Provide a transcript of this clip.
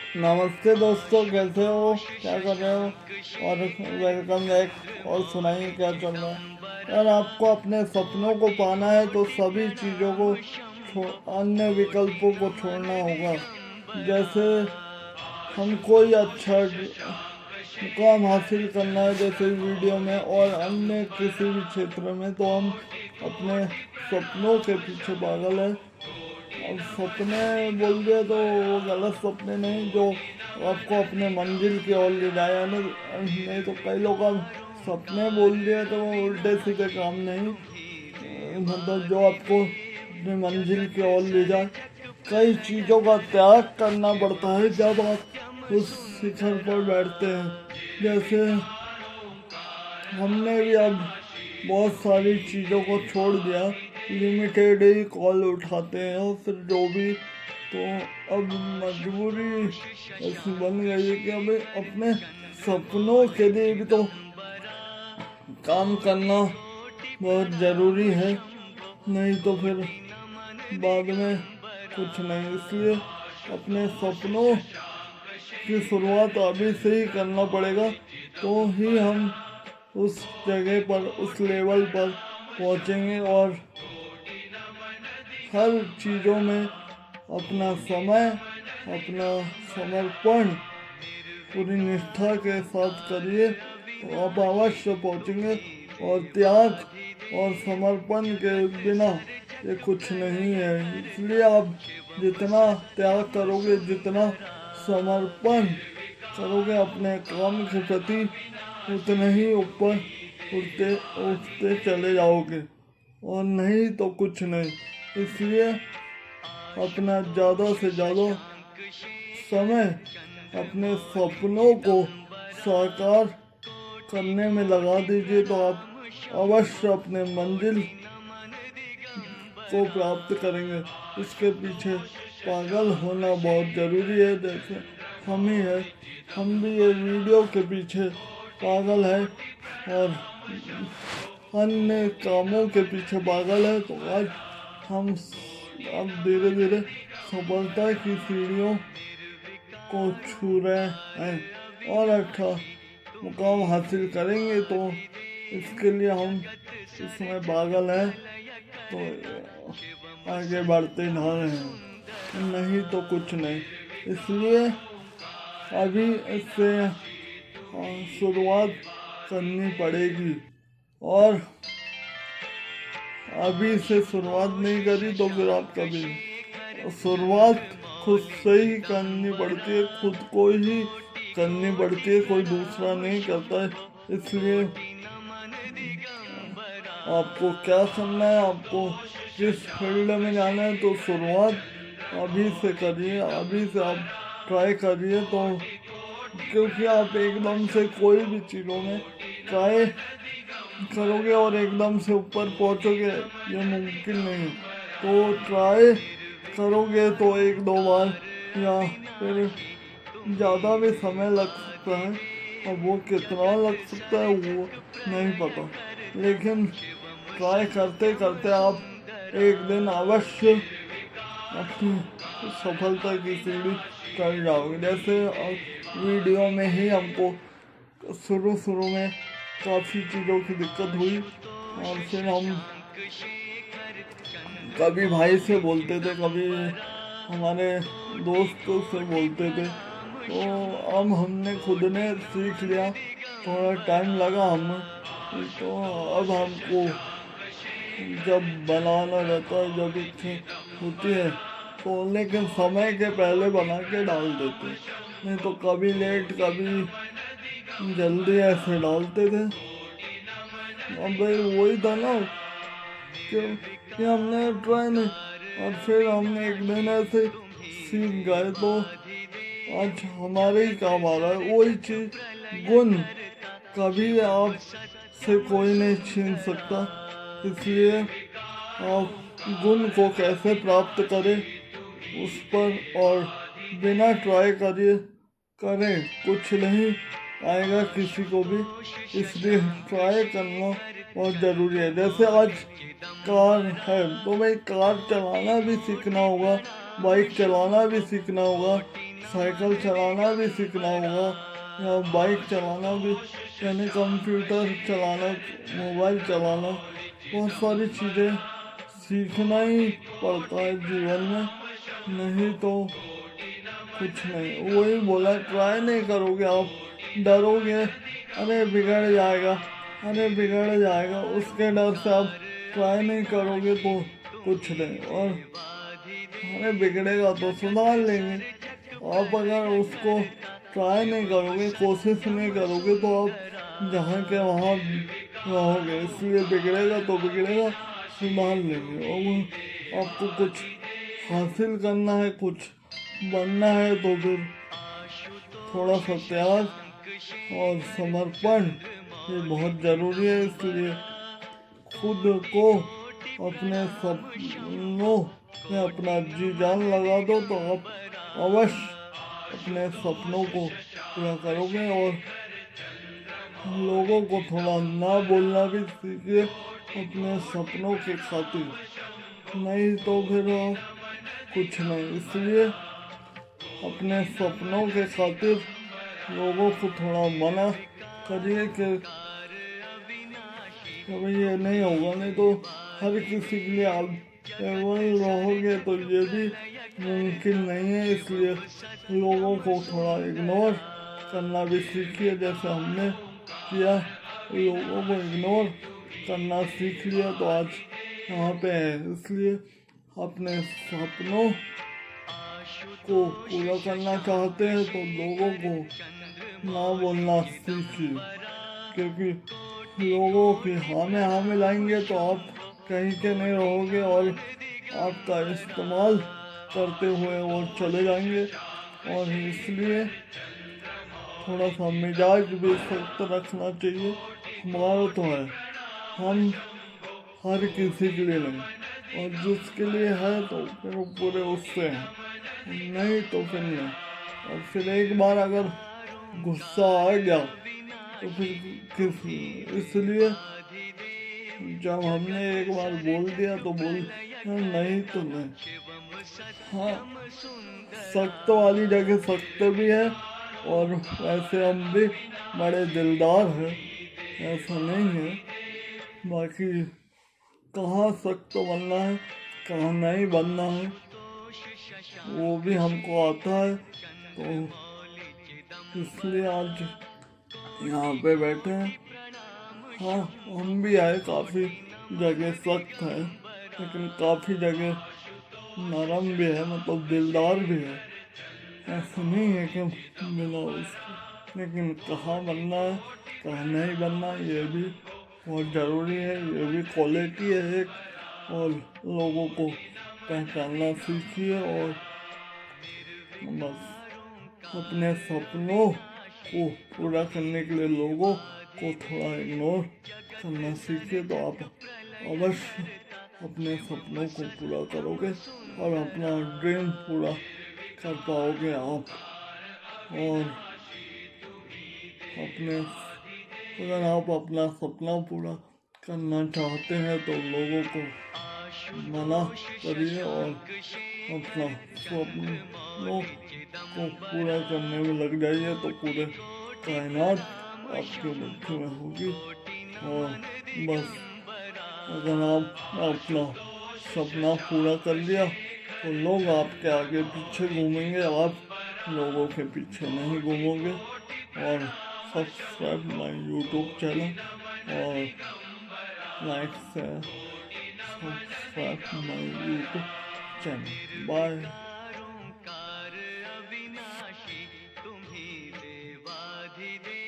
नमस्ते दोस्तों, कैसे हो, क्या कर रहे हो? और वेलकम बैक। और सुनाइए क्या चल रहा है। और आपको अपने सपनों को पाना है तो सभी चीज़ों को अन्य विकल्पों को छोड़ना होगा। जैसे हम कोई अच्छा मुकाम हासिल करना है, जैसे वीडियो में और अन्य किसी भी क्षेत्र में, तो हम अपने सपनों के पीछे पागल है। अब सपने बोल दिया तो वो गलत सपने नहीं जो आपको अपने मंजिल की ओर ले जाए, नहीं तो कई लोग अब सपने बोल दिया तो वो उल्टे सीधे काम नहीं, मतलब जो आपको अपने मंजिल की ओर ले जाए। कई चीज़ों का त्याग करना पड़ता है जब आप उस शिखर पर बैठते हैं। जैसे हमने भी अब बहुत सारी चीज़ों को छोड़ दिया, लिमिटेड ही कॉल उठाते हैं और फिर जो भी, तो अब मजबूरी ऐसी बन गई है कि हमें अपने सपनों के लिए भी तो काम करना बहुत ज़रूरी है, नहीं तो फिर बाद में कुछ नहीं। इसलिए अपने सपनों की शुरुआत अभी से ही करना पड़ेगा, तो ही हम उस जगह पर, उस लेवल पर पहुंचेंगे और हर चीज़ों में अपना समय, अपना समर्पण पूरी निष्ठा के साथ करिए तो आप अवश्य पहुंचेंगे। और त्याग और समर्पण के बिना ये कुछ नहीं है। इसलिए आप जितना त्याग करोगे, जितना समर्पण करोगे अपने काम के प्रति, उतने ही ऊपर उठते उठते चले जाओगे, और नहीं तो कुछ नहीं। इसलिए अपना ज़्यादा से ज़्यादा समय अपने सपनों को साकार करने में लगा दीजिए, तो आप अवश्य अपने मंजिल को प्राप्त करेंगे। इसके पीछे पागल होना बहुत ज़रूरी है, जैसे हम ही है। हम भी ये वीडियो के पीछे पागल है और अन्य कामों के पीछे पागल है, तो आज हम अब धीरे धीरे सफलता की सीढ़ियों को छू रहे हैं और अच्छा मुकाम हासिल करेंगे। तो इसके लिए हम इसमें पागल हैं, तो आगे बढ़ते जा रहे हैं, नहीं तो कुछ नहीं। इसलिए अभी इससे शुरुआत करनी पड़ेगी, और अभी से शुरुआत नहीं करी तो फिर आप कभी। शुरुआत खुद से ही करनी पड़ती है, खुद को ही करनी पड़ती है, कोई दूसरा नहीं करता है। इसलिए आपको क्या करना है, आपको किस फील्ड में जाना है, तो शुरुआत अभी से करिए, अभी से आप ट्राई करिए। तो क्योंकि आप एकदम से कोई भी चीज़ों में ट्राई करोगे और एकदम से ऊपर पहुंचोगे, ये मुमकिन नहीं। तो ट्राई करोगे तो एक दो बार या फिर ज़्यादा भी समय लग सकता है, और वो कितना लग सकता है वो नहीं पता, लेकिन ट्राई करते करते आप एक दिन अवश्य अपनी सफलता की सीढ़ी चढ़ जाओगे। जैसे वीडियो में ही हमको शुरू में काफ़ी चीज़ों की दिक्कत हुई, और फिर हम कभी भाई से बोलते थे, कभी हमारे दोस्तों से बोलते थे, तो अब हमने खुद ने सीख लिया। थोड़ा टाइम लगा हमें, तो अब हमको जब बनाना रहता है, जब इच्छा होती है तो, लेकिन समय के पहले बना के डाल देते, नहीं तो कभी लेट कभी जल्दी ऐसे डालते थे। अब भाई वही था ना, कि हमने ट्राई नहीं, और फिर हमने एक दिन ऐसे सीख गए, तो आज हमारे ही काम आ रहा है। वही चीज़, गुण कभी आप से कोई नहीं छीन सकता। इसलिए आप गुण को कैसे प्राप्त करें उस पर, और बिना ट्राई करें कुछ नहीं आएगा किसी को भी। इसलिए ट्राई करना बहुत ज़रूरी है। जैसे आज कार है तो भाई कार चलाना भी सीखना होगा, बाइक चलाना भी सीखना होगा, साइकिल चलाना भी सीखना होगा, या बाइक चलाना भी, यानी कंप्यूटर चलाना, मोबाइल चलाना, बहुत सारी चीज़ें सीखना ही पड़ता है जीवन में, नहीं तो कुछ नहीं। वही बोला, ट्राई नहीं करोगे आप, डरोगे, अरे बिगड़ जाएगा, अरे बिगड़ जाएगा, उसके डर से आप ट्राई नहीं करोगे तो कुछ नहीं। और अरे बिगड़ेगा तो सुधार लेंगे। आप अगर उसको ट्राई नहीं करोगे, कोशिश नहीं करोगे, तो आप जहाँ के वहाँ रहोगे। इसलिए बिगड़ेगा तो बिगड़ेगा, सुधार लेंगे। और आपको कुछ हासिल करना है, कुछ बनना है, तो फिर थोड़ा सा त्याग और समर्पण ये बहुत ज़रूरी है। इसलिए खुद को अपने सपनों में अपना जी जान लगा दो, तो आप अवश्य अपने सपनों को पूरा करोगे। और लोगों को थोड़ा ना बोलना भी सीखिए अपने सपनों के खातिर, नहीं तो फिर कुछ नहीं। इसलिए अपने सपनों के खातिर लोगों को थोड़ा मना करिए कि भाई ये नहीं होगा, नहीं तो हर किसी के लिए आप वही रहोगे तो ये भी मुमकिन नहीं है। इसलिए लोगों को थोड़ा इग्नोर करना भी सीखिए, जैसे हमने किया, लोगों को इग्नोर करना सीख लिया तो आज यहाँ पे है। इसलिए अपने सपनों को पूरा करना चाहते हैं तो लोगों को ना बोलना सीखिए, क्योंकि लोगों की हाँ में हाँ मिलाएंगे तो आप कहीं के नहीं रहोगे और आपका इस्तेमाल करते हुए वो चले जाएंगे। और इसलिए थोड़ा सा मिजाज भी सख्त रखना चाहिए। हमारा तो है, हम हर किसी के लिए नहीं, और जिसके लिए है तो फिर वो पूरे उससे हैं, नहीं तो फिर नहीं। और फिर एक बार अगर गुस्सा आ गया तो फिर किस, इसलिए जब हमने एक बार बोल दिया तो बोल, नहीं तो नहीं। हाँ, सख्त वाली जगह सख्त भी है, और वैसे हम भी बड़े दिलदार हैं, ऐसा नहीं है। बाकी कहाँ सख्त बनना है, कहाँ नहीं बनना है, वो भी हमको आता है। तो इसलिए आज यहाँ पे बैठे हैं। हाँ, हम भी आए, काफ़ी जगह सख्त है, लेकिन काफ़ी जगह नरम भी है, मतलब दिलदार भी है। ऐसा नहीं है कि बिना उसके, लेकिन कहाँ बनना है, कहाँ नहीं बनना, ये भी बहुत ज़रूरी है। ये भी क्वालिटी है एक, और लोगों को पहचानना सीखिए। और बस अपने सपनों को पूरा करने के लिए लोगों को थोड़ा इग्नोर करना सीखिए, तो आप अवश्य अपने सपनों को पूरा करोगे और अपना ड्रीम पूरा कर पाओगे आप। और अगर आप अपना सपना पूरा करना चाहते हैं तो लोगों को मना करिए और अपना सपनों को पूरा करने में लग जाइए, तो पूरे कायनात आपके मुट्ठी में होगी। और बस अगर आप अपना सपना पूरा कर लिया तो लोग आपके आगे पीछे घूमेंगे, आप लोगों के पीछे नहीं घूमोगे। और सब्सक्राइब माय यूट्यूब चैनल और like share subscribe my YouTube channel. Bye.